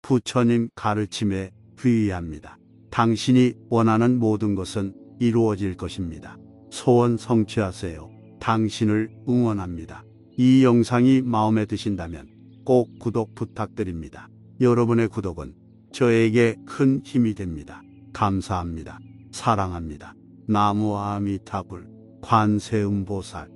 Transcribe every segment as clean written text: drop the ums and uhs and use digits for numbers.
부처님 가르침에 귀의합니다. 당신이 원하는 모든 것은 이루어질 것입니다. 소원 성취하세요. 당신을 응원합니다. 이 영상이 마음에 드신다면 꼭 구독 부탁드립니다. 여러분의 구독은 저에게 큰 힘이 됩니다. 감사합니다. 사랑합니다. 나무 아미타불 관세음보살.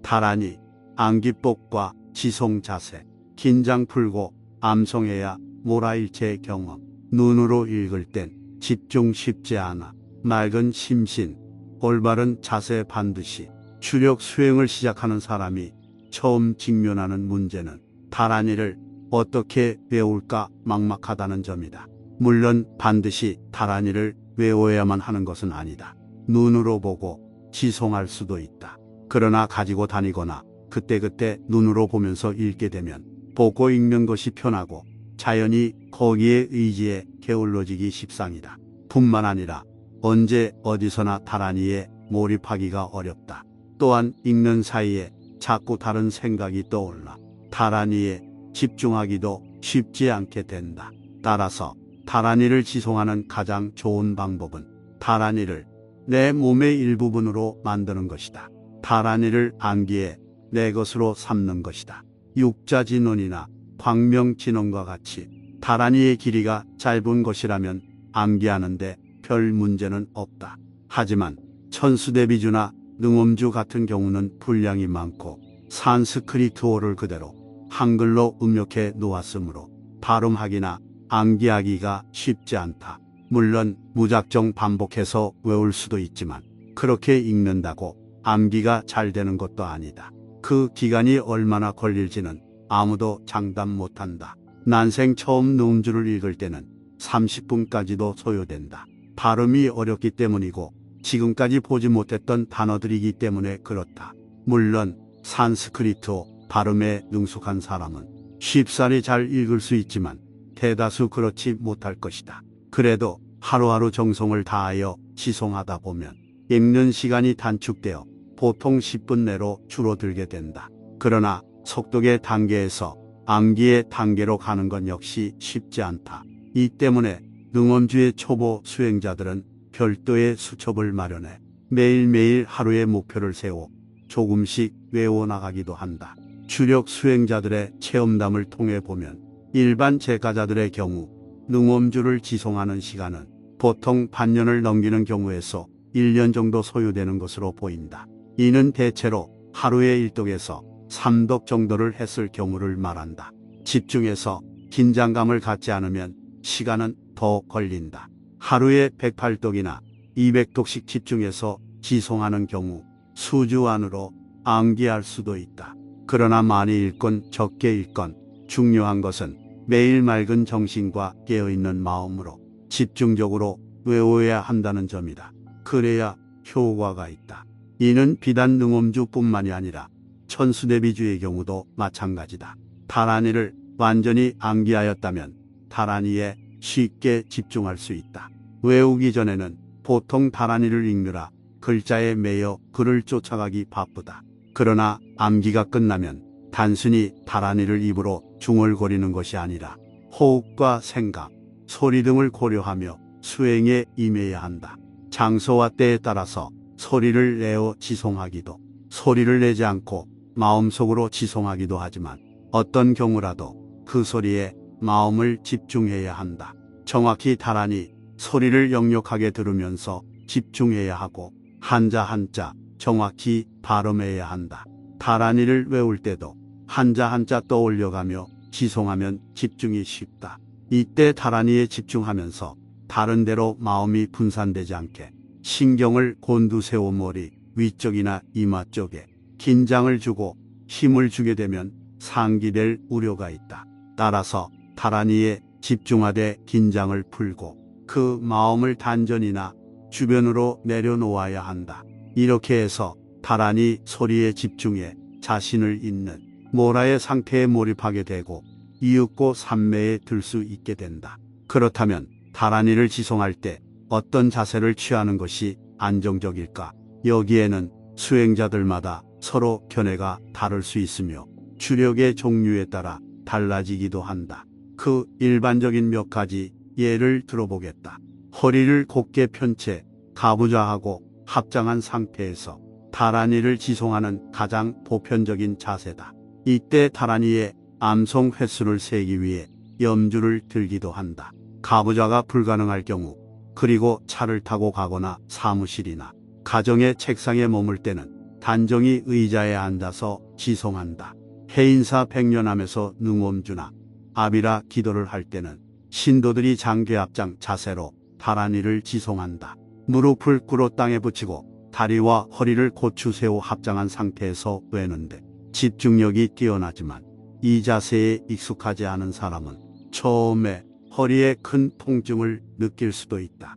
다란이 암기법과 지송자세. 긴장 풀고 암송해야 몰아일체 경험. 눈으로 읽을 땐 집중 쉽지 않아. 맑은 심신, 올바른 자세 반드시. 주력 수행을 시작하는 사람이 처음 직면하는 문제는 다란이를 어떻게 외울까 막막하다는 점이다. 물론 반드시 다란이를 외워야만 하는 것은 아니다. 눈으로 보고 지송할 수도 있다. 그러나 가지고 다니거나 그때그때 눈으로 보면서 읽게 되면 보고 읽는 것이 편하고 자연히 거기에 의지에 게을러지기 십상이다. 뿐만 아니라 언제 어디서나 다란이에 몰입하기가 어렵다. 또한 읽는 사이에 자꾸 다른 생각이 떠올라 다란이에 집중하기도 쉽지 않게 된다. 따라서 다란이를 지송하는 가장 좋은 방법은 다란이를 내 몸의 일부분으로 만드는 것이다. 다란이를 암기해 내 것으로 삼는 것이다. 육자진원이나 광명진원과 같이 다란이의 길이가 짧은 것이라면 암기하는데 별 문제는 없다. 하지만 천수대비주나 능엄주 같은 경우는 분량이 많고 산스크리트어를 그대로 한글로 음력해 놓았으므로 발음하기나 암기하기가 쉽지 않다. 물론 무작정 반복해서 외울 수도 있지만 그렇게 읽는다고 암기가 잘 되는 것도 아니다. 그 기간이 얼마나 걸릴지는 아무도 장담 못한다. 난생 처음 능엄주를 읽을 때는 30분까지도 소요된다. 발음이 어렵기 때문이고 지금까지 보지 못했던 단어들이기 때문에 그렇다. 물론 산스크리트어 발음에 능숙한 사람은 쉽사리 잘 읽을 수 있지만 대다수 그렇지 못할 것이다. 그래도 하루하루 정성을 다하여 지송하다 보면 읽는 시간이 단축되어 보통 10분 내로 줄어들게 된다. 그러나 속독의 단계에서 암기의 단계로 가는 건 역시 쉽지 않다. 이 때문에 능엄주의 초보 수행자들은 별도의 수첩을 마련해 매일매일 하루의 목표를 세워 조금씩 외워나가기도 한다. 주력 수행자들의 체험담을 통해 보면 일반 제가자들의 경우 능엄주를 지송하는 시간은 보통 반년을 넘기는 경우에서 1년 정도 소요되는 것으로 보인다. 이는 대체로 하루에 1독에서 3독 정도를 했을 경우를 말한다. 집중해서 긴장감을 갖지 않으면 시간은 더 걸린다. 하루에 108독이나 200독씩 집중해서 지송하는 경우 수주 안으로 암기할 수도 있다. 그러나 많이 읽건 적게 읽건 중요한 것은 매일 맑은 정신과 깨어있는 마음으로 집중적으로 외워야 한다는 점이다. 그래야 효과가 있다. 이는 비단 능엄주뿐만이 아니라 천수대비주의 경우도 마찬가지다. 다란이를 완전히 암기하였다면 다란이에 쉽게 집중할 수 있다. 외우기 전에는 보통 다란이를 읽느라 글자에 매여 글을 쫓아가기 바쁘다. 그러나 암기가 끝나면 단순히 다란이를 입으로 중얼거리는 것이 아니라 호흡과 생각, 소리 등을 고려하며 수행에 임해야 한다. 장소와 때에 따라서 소리를 내어 지송하기도, 소리를 내지 않고 마음속으로 지송하기도 하지만 어떤 경우라도 그 소리에 마음을 집중해야 한다. 정확히 다란이 소리를 역력하게 들으면서 집중해야 하고 한자 한자 정확히 발음해야 한다. 다란이를 외울 때도 한자 한자 떠올려가며 지송하면 집중이 쉽다. 이때 다란이에 집중하면서 다른 데로 마음이 분산되지 않게 신경을 곤두세워 머리 위쪽이나 이마 쪽에 긴장을 주고 힘을 주게 되면 상기될 우려가 있다. 따라서 다란이에 집중하되 긴장을 풀고 그 마음을 단전이나 주변으로 내려놓아야 한다. 이렇게 해서 다란이 소리에 집중해 자신을 잇는 모라의 상태에 몰입하게 되고 이윽고 삼매에 들 수 있게 된다. 그렇다면 다란이를 지송할 때 어떤 자세를 취하는 것이 안정적일까? 여기에는 수행자들마다 서로 견해가 다를 수 있으며 주력의 종류에 따라 달라지기도 한다. 그 일반적인 몇 가지 예를 들어보겠다. 허리를 곧게 편 채 가부좌하고 합장한 상태에서 다란이를 지송하는 가장 보편적인 자세다. 이때 다란이의 암송 횟수를 세기 위해 염주를 들기도 한다. 가부좌가 불가능할 경우, 그리고 차를 타고 가거나 사무실이나 가정의 책상에 머물 때는 단정히 의자에 앉아서 지송한다. 해인사 백년함에서 능엄주나 아비라 기도를 할 때는 신도들이 장괴합장 자세로 다란이를 지송한다. 무릎을 꿇어 땅에 붙이고 다리와 허리를 고추 세워 합장한 상태에서 외는데 집중력이 뛰어나지만 이 자세에 익숙하지 않은 사람은 처음에 허리에 큰 통증을 느낄 수도 있다.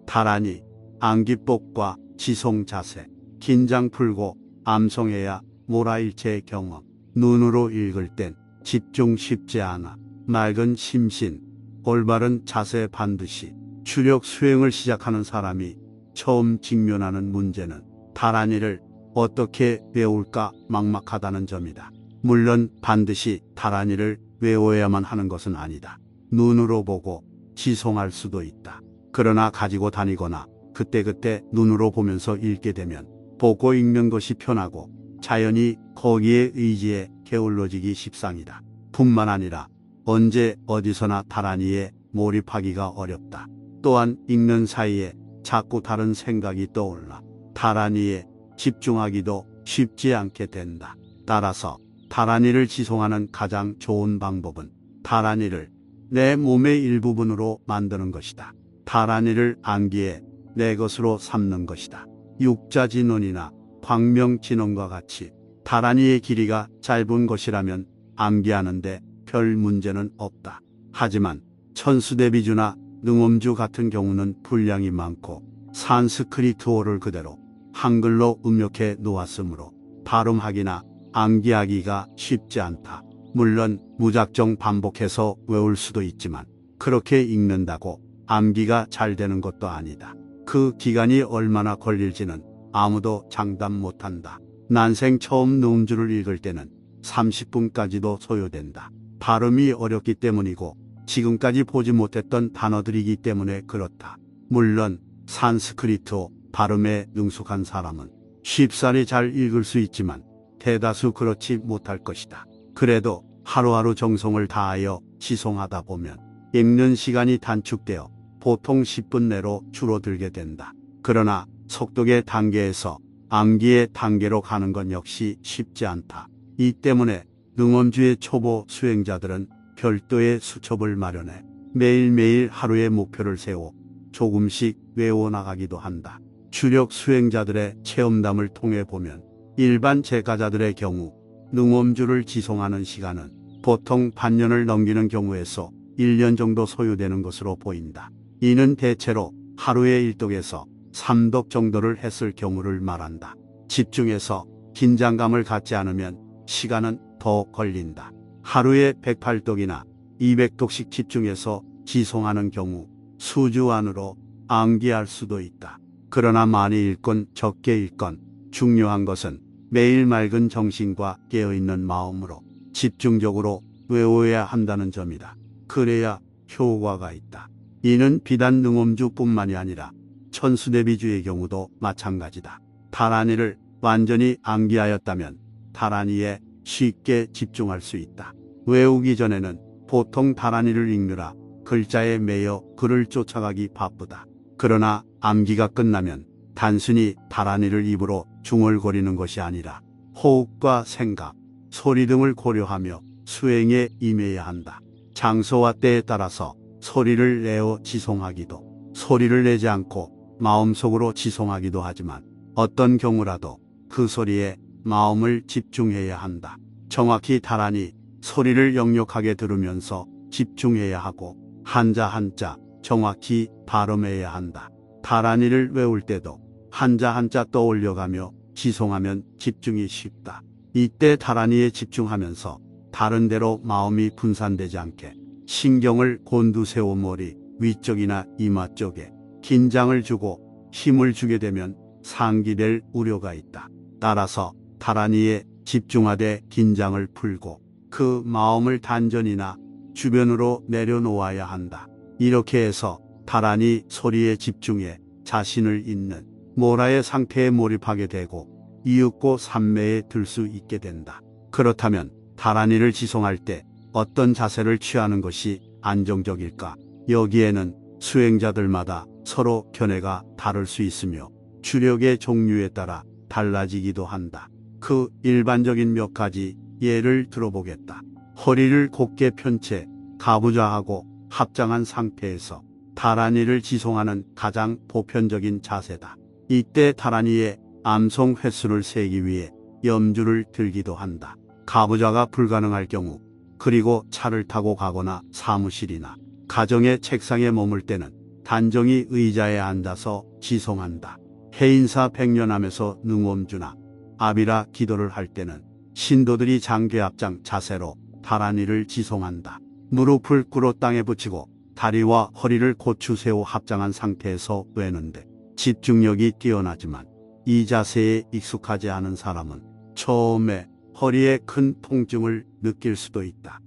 다란이, 안기복과 지송 자세, 긴장 풀고 암송해야 몰아일체의 경험, 눈으로 읽을 땐 집중 쉽지 않아. 맑은 심신, 올바른 자세 반드시. 주력 수행을 시작하는 사람이 처음 직면하는 문제는 다란이를 어떻게 배울까 막막하다는 점이다. 물론 반드시 다란이를 외워야만 하는 것은 아니다. 눈으로 보고 지송할 수도 있다. 그러나 가지고 다니거나 그때그때 눈으로 보면서 읽게 되면 보고 읽는 것이 편하고 자연히 거기에 의지에 게을러지기 십상이다. 뿐만 아니라 언제 어디서나 다란이에 몰입하기가 어렵다. 또한 읽는 사이에 자꾸 다른 생각이 떠올라 다란이에 집중하기도 쉽지 않게 된다. 따라서 다란이를 지송하는 가장 좋은 방법은 다란이를 내 몸의 일부분으로 만드는 것이다. 다란이를 암기에 내 것으로 삼는 것이다. 육자진원이나 광명진원과 같이 다란이의 길이가 짧은 것이라면 암기하는데 별 문제는 없다. 하지만 천수대비주나 능엄주 같은 경우는 분량이 많고 산스크리트어를 그대로 한글로 음력해 놓았으므로 발음하기나 암기하기가 쉽지 않다. 물론 무작정 반복해서 외울 수도 있지만 그렇게 읽는다고 암기가 잘 되는 것도 아니다. 그 기간이 얼마나 걸릴지는 아무도 장담 못한다. 난생 처음 능엄주를 읽을 때는 30분까지도 소요된다. 발음이 어렵기 때문이고 지금까지 보지 못했던 단어들이기 때문에 그렇다. 물론 산스크리트어 발음에 능숙한 사람은 쉽사리 잘 읽을 수 있지만 대다수 그렇지 못할 것이다. 그래도 하루하루 정성을 다하여 지송하다 보면 읽는 시간이 단축되어 보통 10분 내로 줄어들게 된다. 그러나 속독의 단계에서 암기의 단계로 가는 건 역시 쉽지 않다. 이 때문에 능엄주의 초보 수행자들은 별도의 수첩을 마련해 매일매일 하루의 목표를 세워 조금씩 외워나가기도 한다. 주력 수행자들의 체험담을 통해 보면 일반 제가자들의 경우 능엄주를 지송하는 시간은 보통 반년을 넘기는 경우에서 1년 정도 소요되는 것으로 보인다. 이는 대체로 하루에 1독에서 3독 정도를 했을 경우를 말한다. 집중해서 긴장감을 갖지 않으면 시간은 더 걸린다. 하루에 108독이나 200독씩 집중해서 지송하는 경우 수주 안으로 암기할 수도 있다. 그러나 많이 읽건 적게 읽건 중요한 것은 매일 맑은 정신과 깨어있는 마음으로 집중적으로 외워야 한다는 점이다. 그래야 효과가 있다. 이는 비단 능엄주뿐만이 아니라 천수대비주의 경우도 마찬가지다. 다란이를 완전히 암기하였다면 다란이에 쉽게 집중할 수 있다. 외우기 전에는 보통 다란이를 읽느라 글자에 매여 글을 쫓아가기 바쁘다. 그러나 암기가 끝나면 단순히 다란이를 입으로 중얼거리는 것이 아니라 호흡과 생각, 소리 등을 고려하며 수행에 임해야 한다. 장소와 때에 따라서 소리를 내어 지송하기도, 소리를 내지 않고 마음속으로 지송하기도 하지만 어떤 경우라도 그 소리에 마음을 집중해야 한다. 정확히 다란이 소리를 역력하게 들으면서 집중해야 하고 한자 한자 정확히 발음해야 한다. 다란이를 외울 때도 한자 한자 떠올려가며 지송하면 집중이 쉽다. 이때 다란이에 집중하면서 다른 데로 마음이 분산되지 않게 신경을 곤두세워 머리 위쪽이나 이마 쪽에 긴장을 주고 힘을 주게 되면 상기될 우려가 있다. 따라서 다란이에 집중하되 긴장을 풀고 그 마음을 단전이나 주변으로 내려놓아야 한다. 이렇게 해서 다란이 소리에 집중해 자신을 잇는 모라의 상태에 몰입하게 되고 이윽고 산매에 들 수 있게 된다. 그렇다면 다란이를 지송할 때 어떤 자세를 취하는 것이 안정적일까? 여기에는 수행자들마다 서로 견해가 다를 수 있으며 주력의 종류에 따라 달라지기도 한다. 그 일반적인 몇 가지 예를 들어보겠다. 허리를 곧게 편 채 가부좌하고 합장한 상태에서 다란이를 지송하는 가장 보편적인 자세다. 이때 다란이의 암송 횟수를 세기 위해 염주를 들기도 한다. 가부좌가 불가능할 경우 그리고 차를 타고 가거나 사무실이나 가정의 책상에 머물 때는 단정히 의자에 앉아서 지송한다. 해인사 백년암에서 능엄주나 아비라 기도를 할 때는 신도들이 장괴합장 자세로 다란이를 지송한다. 무릎을 꿇어 땅에 붙이고 다리와 허리를 고추 세워 합장한 상태에서 외는데 집중력이 뛰어나지만 이 자세에 익숙하지 않은 사람은 처음에 허리에 큰 통증을 느낄 수도 있다.